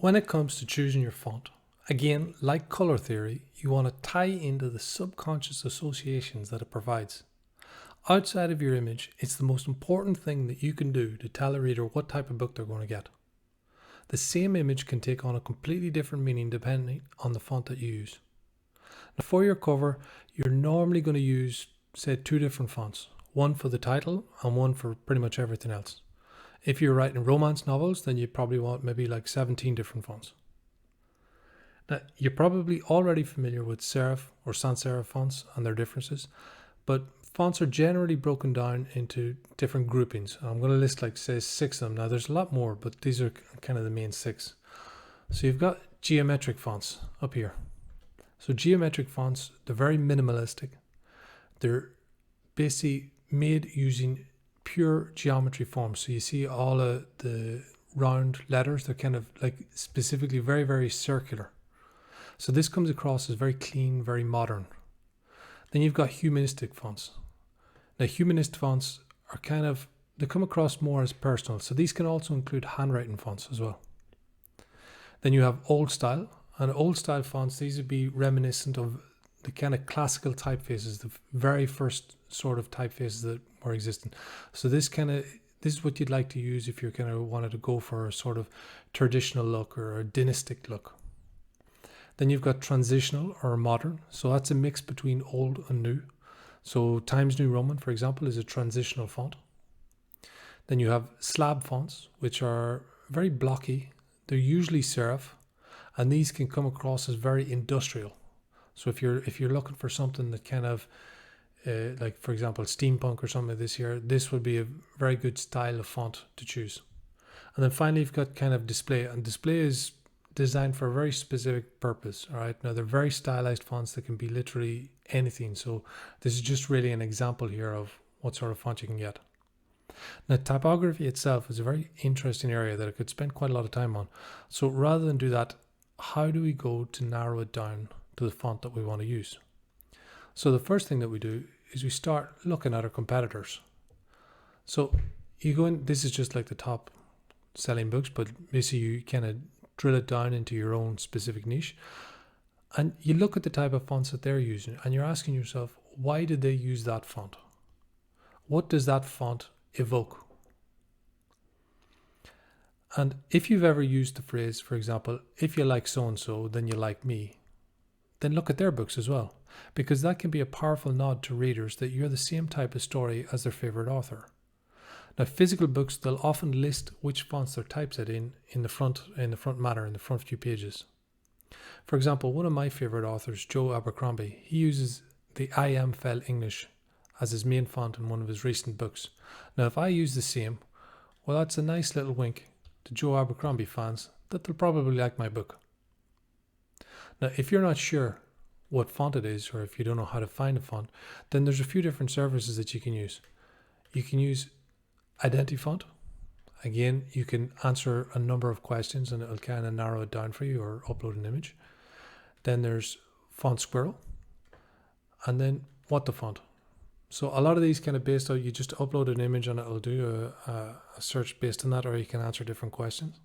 When it comes to choosing your font, again, like color theory, you want to tie into the subconscious associations that it provides. Outside of your image, it's the most important thing that you can do to tell a reader what type of book they're going to get. The same image can take on a completely different meaning depending on the font that you use. Now, for your cover, you're normally going to use, say, 2 different fonts, one for the title and one for pretty much everything else. If you're writing romance novels, then you probably want maybe like 17 different fonts. Now, you're probably already familiar with serif or sans serif fonts and their differences, but fonts are generally broken down into different groupings. I'm going to list like say 6 of them. Now there's a lot more, but these are kind of the main 6. So you've got geometric fonts up here. So geometric fonts, they're very minimalistic. They're basically made using pure geometry forms. So you see all of the round letters, they're kind of like specifically very, very circular. So this comes across as very clean, very modern. Then you've got humanistic fonts. Now humanist fonts are they come across more as personal. So these can also include handwriting fonts as well. Then you have old style, and old style fonts, these would be reminiscent of the kind of classical typefaces, the very first sort of typefaces that were existing. So this is what you'd like to use if you kind of wanted to go for a sort of traditional look or a dynastic look. Then you've got transitional or modern. So that's a mix between old and new. So Times New Roman, for example, is a transitional font. Then you have slab fonts, which are very blocky. They're usually serif, and these can come across as very industrial. So if you're looking for something that kind of like, for example, steampunk or something like this here, this would be a very good style of font to choose. And then finally, you've got kind of display, and display is designed for a very specific purpose. All right, now they're very stylized fonts that can be literally anything. So this is just really an example here of what sort of font you can get. Now, typography itself is a very interesting area that I could spend quite a lot of time on. So rather than do that, how do we go to narrow it down to the font that we want to use? So the first thing that we do is we start looking at our competitors. So you go in, this is just like the top selling books, but basically you kind of drill it down into your own specific niche, and you look at the type of fonts that they're using, and you're asking yourself, why did they use that font? What does that font evoke? And if you've ever used the phrase, for example, if you like so-and-so, then you like me, then look at their books as well, because that can be a powerful nod to readers that you're the same type of story as their favorite author. Now, physical books, they'll often list which fonts they're typeset in the front matter, in the front few pages. For example, one of my favorite authors, Joe Abercrombie, he uses the I Am Fel English as his main font in one of his recent books. Now, if I use the same, well, that's a nice little wink to Joe Abercrombie fans that they'll probably like my book. Now, if you're not sure what font it is, or if you don't know how to find a font, then there's a few different services that you can use. You can use Identifont. Again, you can answer a number of questions and it'll kind of narrow it down for you, or upload an image. Then there's Font Squirrel, and then What the Font. So a lot of these kind of based on, you just upload an image and it'll do a search based on that, or you can answer different questions.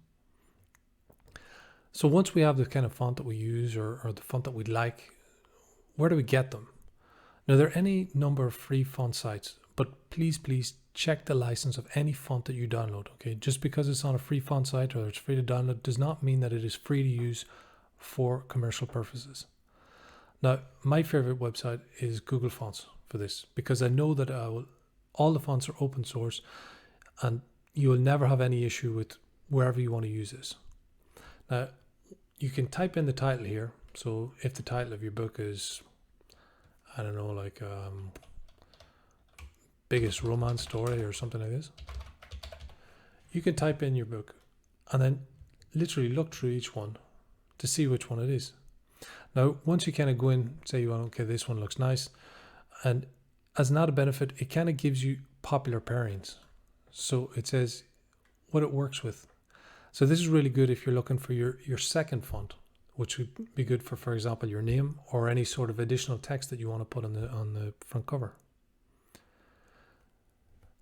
So once we have the kind of font that we use, or the font that we'd like, where do we get them? Now, there are any number of free font sites, but please check the license of any font that you download. Okay, just because it's on a free font site or it's free to download does not mean that it is free to use for commercial purposes. Now, my favorite website is Google Fonts for this, because I know that all the fonts are open source and you will never have any issue with wherever you want to use this. Now, you can type in the title here. So if the title of your book is, I don't know, like biggest romance story or something like this, you can type in your book and then literally look through each one to see which one it is. Now, once you kind of go in, say you want, okay, this one looks nice, and as an added benefit, it kind of gives you popular pairings. So it says what it works with. So this is really good if you're looking for your second font, which would be good for example, your name or any sort of additional text that you want to put on the front cover.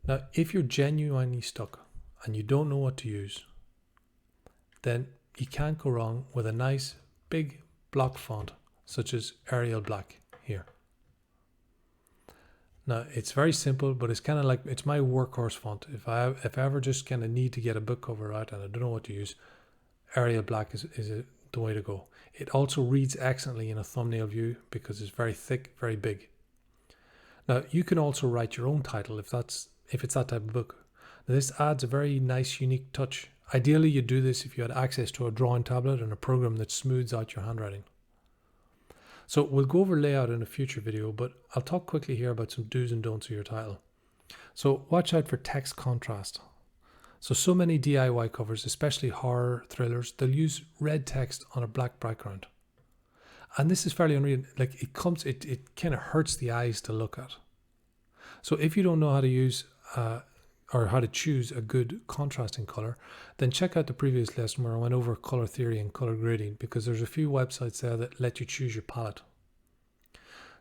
Now, if you're genuinely stuck and you don't know what to use, then you can't go wrong with a nice big block font such as Arial Black here. Now it's very simple, but it's kind of like, it's my workhorse font. If I ever just kind of need to get a book cover out and I don't know what to use, Arial Black is the way to go. It also reads excellently in a thumbnail view because it's very thick, very big. Now you can also write your own title if it's that type of book. Now this adds a very nice, unique touch. Ideally, you'd do this if you had access to a drawing tablet and a program that smooths out your handwriting. So we'll go over layout in a future video, but I'll talk quickly here about some do's and don'ts of your title. So watch out for text contrast. So many DIY covers, especially horror thrillers, they'll use red text on a black background. And this is fairly unreal. Like it kind of hurts the eyes to look at. So if you don't know how to use or how to choose a good contrasting color, then check out the previous lesson where I went over color theory and color grading, because there's a few websites there that let you choose your palette.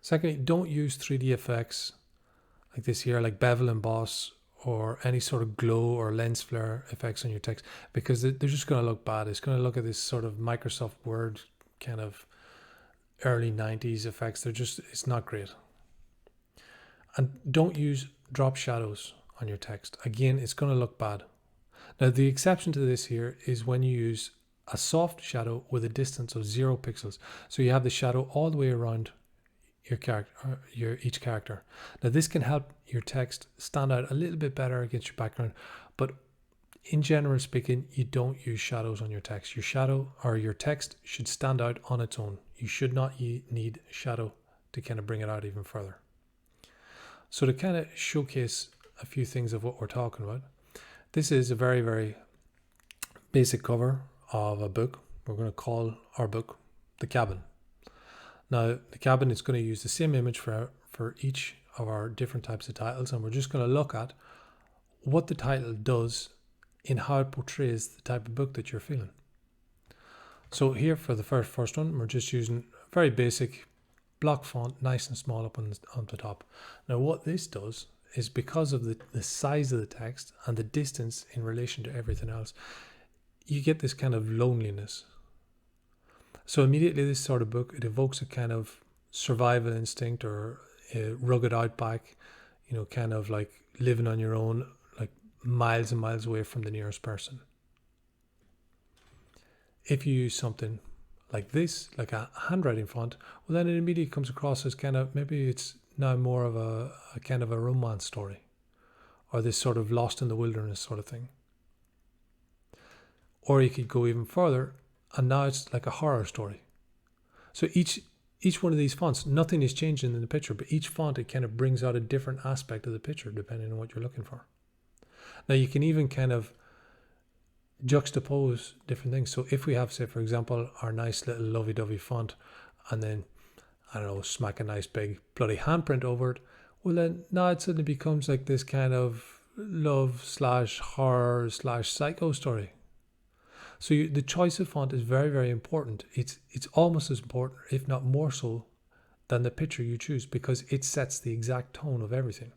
Secondly, don't use 3D effects like this here, like bevel emboss or any sort of glow or lens flare effects on your text, because they're just going to look bad. It's going to look at this sort of Microsoft Word kind of early 90s effects. It's not great. And don't use drop shadows on your text. Again, it's going to look bad. Now the exception to this here is when you use a soft shadow with a distance of 0 pixels. So you have the shadow all the way around your character, each character. Now this can help your text stand out a little bit better against your background, but in general speaking, you don't use shadows on your text. Your shadow or your text should stand out on its own. You should not need shadow to kind of bring it out even further. So to kind of showcase a few things of what we're talking about, this is a very, very basic cover of a book. We're going to call our book The Cabin. Now, The Cabin is going to use the same image for each of our different types of titles, and we're just going to look at what the title does in how it portrays the type of book that you're feeling. So here for the first one, we're just using very basic block font, nice and small up on the top. Now what this does is, because of the size of the text and the distance in relation to everything else, you get this kind of loneliness. So immediately this sort of book, it evokes a kind of survival instinct or a rugged outback, kind of like living on your own, like miles and miles away from the nearest person. If you use something like this, like a handwriting font, well then it immediately comes across as kind of, maybe it's now more of a kind of a romance story, or this sort of lost in the wilderness sort of thing. Or you could go even further, and now it's like a horror story. So each one of these fonts, nothing is changing in the picture, but each font, it kind of brings out a different aspect of the picture depending on what you're looking for. Now you can even kind of juxtapose different things. So if we have, say for example, our nice little lovey-dovey font, and then I don't know, smack a nice big bloody handprint over it, well then now it suddenly becomes like this kind of love/horror/psycho story. So the choice of font is very, very important. It's almost as important, if not more so, than the picture you choose, because it sets the exact tone of everything.